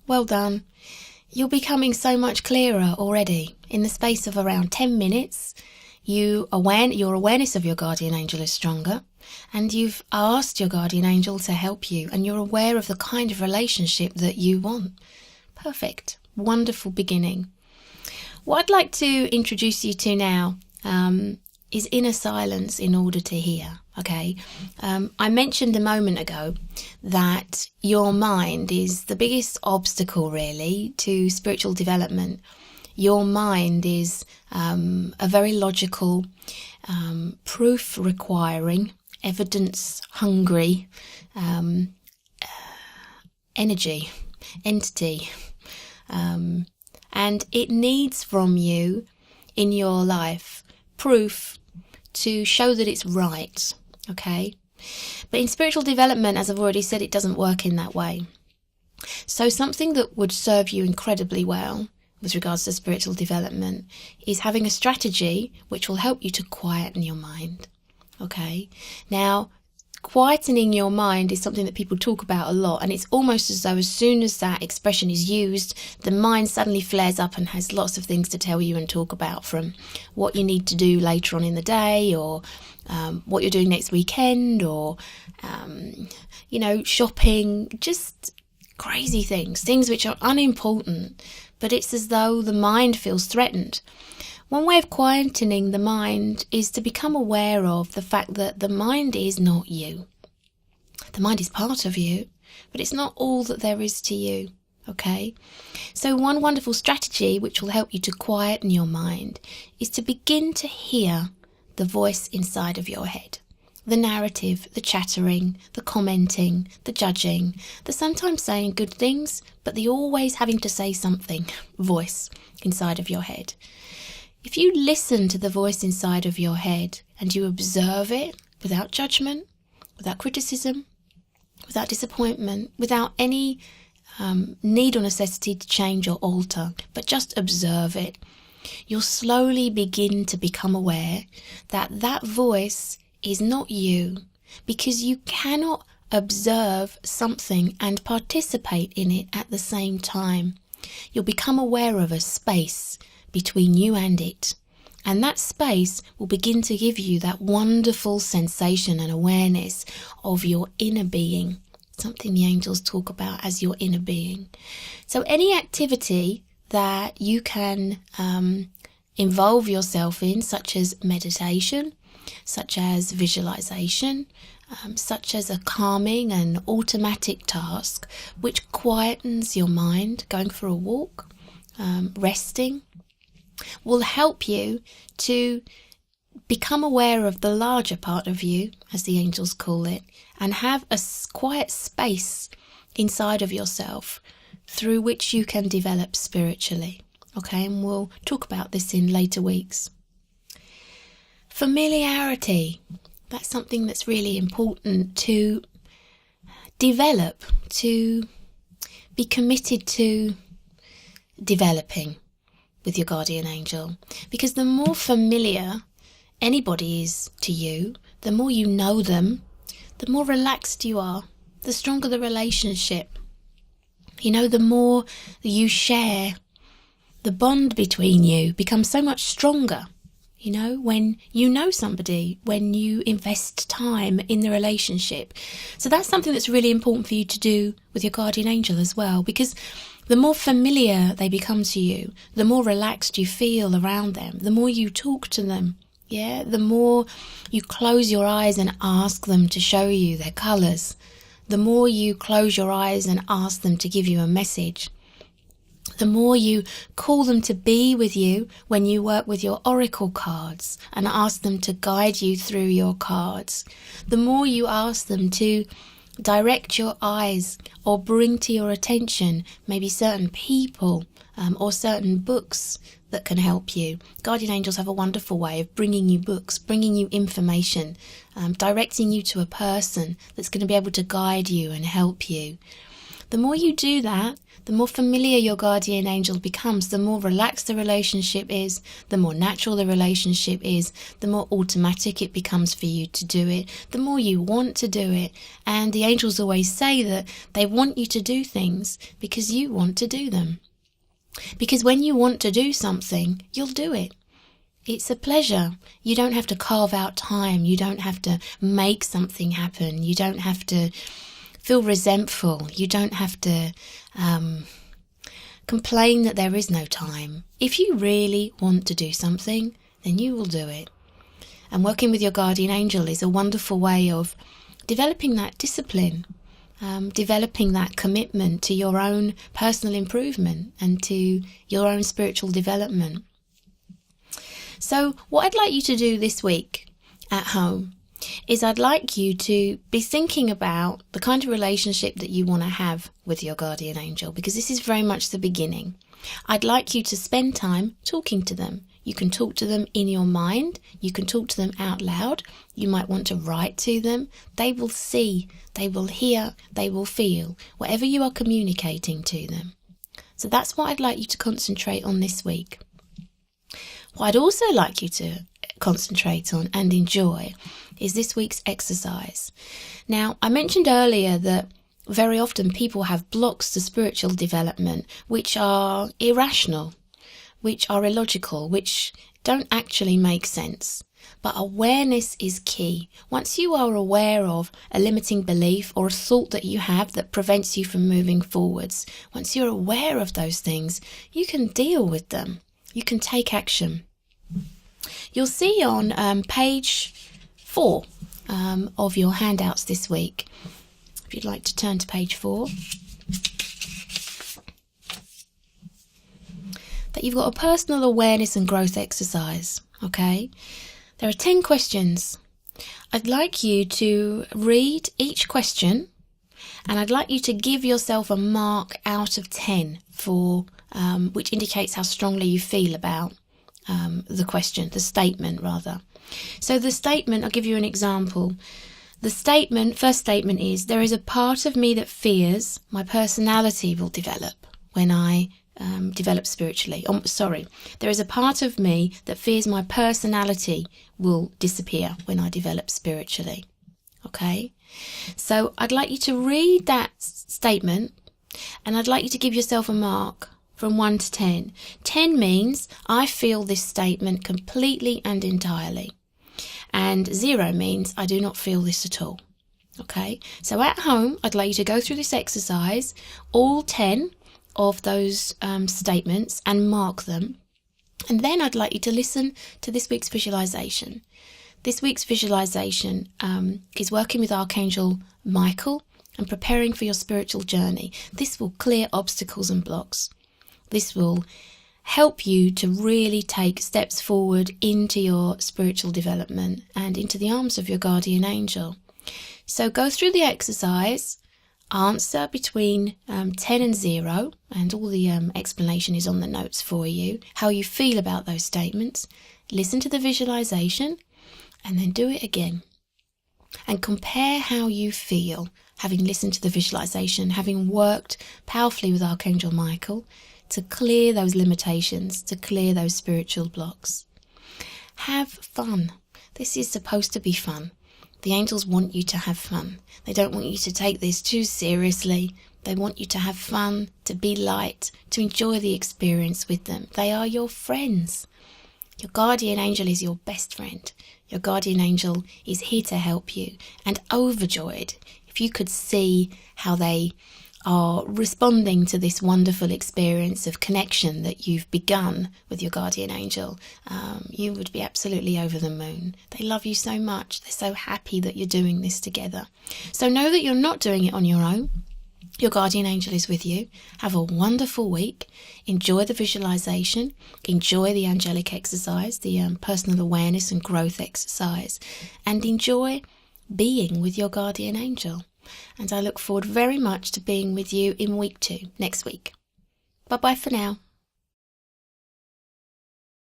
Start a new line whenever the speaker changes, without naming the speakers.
Well done. You're becoming so much clearer already. In the space of around 10 minutes, your awareness of your guardian angel is stronger, and you've asked your guardian angel to help you, and you're aware of the kind of relationship that you want. Perfect. Wonderful beginning. What I'd like to introduce you to now is inner silence in order to hear. Okay, I mentioned a moment ago that your mind is the biggest obstacle really to spiritual development. Your mind is a very logical, proof requiring, evidence hungry entity, and it needs from you in your life proof to show that it's right. Okay, but in spiritual development, as I've already said, it doesn't work in that way. So something that would serve you incredibly well with regards to spiritual development is having a strategy which will help you to quieten your mind. Okay, now quietening your mind is something that people talk about a lot, and it's almost as though as soon as that expression is used, the mind suddenly flares up and has lots of things to tell you and talk about, from what you need to do later on in the day, or what you're doing next weekend, or shopping, just crazy things which are unimportant, but it's as though the mind feels threatened. One way of quietening the mind is to become aware of the fact that the mind is not you. The mind is part of you, but it's not all that there is to you. Okay? So one wonderful strategy which will help you to quieten your mind is to begin to hear the voice inside of your head. The narrative, the chattering, the commenting, the judging, the sometimes saying good things, but the always having to say something voice inside of your head. If you listen to the voice inside of your head and you observe it without judgment, without criticism, without disappointment, without any need or necessity to change or alter, but just observe it, you'll slowly begin to become aware that that voice is not you, because you cannot observe something and participate in it at the same time. You'll become aware of a space between you and it, and that space will begin to give you that wonderful sensation and awareness of your inner being, something the angels talk about as your inner being. So any activity that you can involve yourself in, such as meditation, such as visualization, such as a calming and automatic task which quietens your mind, going for a walk, resting, will help you to become aware of the larger part of you, as the angels call it, and have a quiet space inside of yourself through which you can develop spiritually. Okay, and we'll talk about this in later weeks. Familiarity, that's something that's really important to develop, to be committed to developing with your guardian angel, because the more familiar anybody is to you, the more you know them, the more relaxed you are, the stronger the relationship. The more you share, the bond between you becomes so much stronger. When you know somebody, when you invest time in the relationship. So that's something that's really important for you to do with your guardian angel as well, because the more familiar they become to you, the more relaxed you feel around them, the more you talk to them, the more you close your eyes and ask them to show you their colours, the more you close your eyes and ask them to give you a message, the more you call them to be with you when you work with your oracle cards and ask them to guide you through your cards, the more you ask them to direct your eyes or bring to your attention maybe certain people or certain books that can help you. Guardian angels have a wonderful way of bringing you books, bringing you information, directing you to a person that's going to be able to guide you and help you. The more you do that, the more familiar your guardian angel becomes, the more relaxed the relationship is, the more natural the relationship is, the more automatic it becomes for you to do it, the more you want to do it. And the angels always say that they want you to do things because you want to do them. Because when you want to do something, you'll do it. It's a pleasure. You don't have to carve out time. You don't have to make something happen. You don't have to feel resentful. You don't have to complain that there is no time. If you really want to do something, then you will do it. And working with your guardian angel is a wonderful way of developing that discipline, developing that commitment to your own personal improvement and to your own spiritual development. So what I'd like you to do this week at home is I'd like you to be thinking about the kind of relationship that you want to have with your guardian angel, because this is very much the beginning. I'd like you to spend time talking to them. You can talk to them in your mind. You can talk to them out loud. You might want to write to them. They will see, they will hear, they will feel, whatever you are communicating to them. So that's what I'd like you to concentrate on this week. What I'd also like you to concentrate on and enjoy is this week's exercise. Now, I mentioned earlier that very often people have blocks to spiritual development which are irrational, which are illogical, which don't actually make sense. But awareness is key. Once you are aware of a limiting belief or a thought that you have that prevents you from moving forwards, once you're aware of those things, you can deal with them. You can take action. You'll see on page 4 of your handouts this week, if you'd like to turn to page 4, that you've got a personal awareness and growth exercise, okay? There are 10 questions. I'd like you to read each question, and I'd like you to give yourself a mark out of 10 for which indicates how strongly you feel about the question, the statement rather. So the statement, I'll give you an example. The first statement is, there is a part of me that fears my personality will develop when I develop spiritually. There is a part of me that fears my personality will disappear when I develop spiritually. Okay? So I'd like you to read that statement, and I'd like you to give yourself a mark from 1 to 10. 10 means I feel this statement completely and entirely. And 0 means I do not feel this at all. Okay? So at home, I'd like you to go through this exercise, all 10 of those statements, and mark them. And then I'd like you to listen to this week's visualization. This week's visualization is working with Archangel Michael and preparing for your spiritual journey. This will clear obstacles and blocks. This will help you to really take steps forward into your spiritual development and into the arms of your guardian angel. So go through the exercise, answer between 10 and 0, and all the explanation is on the notes for you, how you feel about those statements. Listen to the visualization and then do it again. And compare how you feel having listened to the visualization, having worked powerfully with Archangel Michael to clear those limitations, to clear those spiritual blocks. Have fun. This is supposed to be fun. The angels want you to have fun. They don't want you to take this too seriously. They want you to have fun, to be light, to enjoy the experience with them. They are your friends. Your guardian angel is your best friend. Your guardian angel is here to help you, and overjoyed if you could see how they are responding to this wonderful experience of connection that you've begun with your guardian angel. You would be absolutely over the moon. They love you so much. They're so happy that you're doing this together. So know that you're not doing it on your own. Your guardian angel is with you. Have a wonderful week. Enjoy the visualization. Enjoy the angelic exercise, the personal awareness and growth exercise. And enjoy being with your guardian angel. And I look forward very much to being with you in week 2 next week. Bye-bye for now.